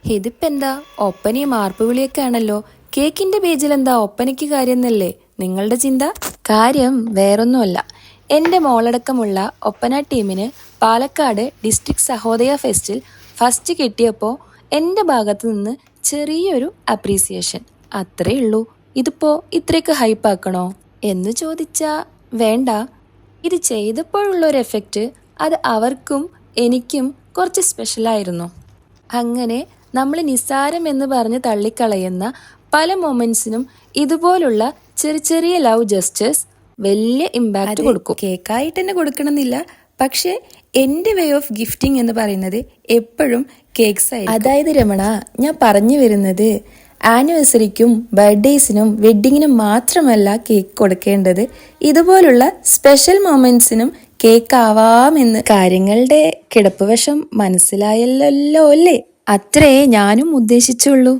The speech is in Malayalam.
ഇതിപ്പോ എന്താ ഒപ്പനയും മാർപ്പ് വിളിയൊക്കെ ആണല്ലോ. കേക്കിന്റെ പേജിൽ എന്താ ഒപ്പനയ്ക്ക് കാര്യം എന്നല്ലേ നിങ്ങളുടെ ചിന്ത? കാര്യം വേറൊന്നുമല്ല. എൻ്റെ മോളടക്കമുള്ള ഒപ്പന ടീമിന് പാലക്കാട് ഡിസ്ട്രിക്ട് സഹോദയ ഫെസ്റ്റിൽ ഫസ്റ്റ് കിട്ടിയപ്പോൾ എൻ്റെ ഭാഗത്തു നിന്ന് ചെറിയൊരു അപ്രീസിയേഷൻ, അത്രേ ഉള്ളൂ. ഇതിപ്പോ ഇത്രയൊക്കെ ഹൈപ്പാക്കണോ എന്ന് ചോദിച്ചാ വേണ്ട. ഇത് ചെയ്തപ്പോഴുള്ളൊരു എഫക്റ്റ് അത് അവർക്കും എനിക്കും കുറച്ച് സ്പെഷ്യലായിരുന്നു. അങ്ങനെ നമ്മൾ നിസ്സാരം എന്ന് പറഞ്ഞ് തള്ളിക്കളയുന്ന പല മൊമെന്റ്സിനും ഇതുപോലുള്ള ചെറിയ ചെറിയ ലവ് ജസ്റ്റേഴ്സ് വലിയ ഇമ്പാക്റ്റ് കൊടുക്കും. കേക്കായിട്ട് തന്നെ കൊടുക്കണമെന്നില്ല, പക്ഷെ എൻ്റെ വേ ഓഫ് ഗിഫ്റ്റിംഗ് എന്ന് പറയുന്നത് എപ്പോഴും കേക്ക്സ് ആയിരിക്കും. അതായത് രമണ, ഞാൻ പറഞ്ഞു വരുന്നത് ആനിവേഴ്സറിക്കും ബർത്ത്ഡേസിനും വെഡ്ഡിങ്ങിനും മാത്രമല്ല കേക്ക് കൊടുക്കേണ്ടത്, ഇതുപോലുള്ള സ്പെഷ്യൽ മൊമെന്റ്സിനും കേക്ക് ആവാമെന്ന്. കാര്യങ്ങളുടെ കിടപ്പുവശം മനസ്സിലായല്ലോ അല്ലേ? അത്രേ ഞാനും ഉദ്ദേശിച്ചുള്ളൂ.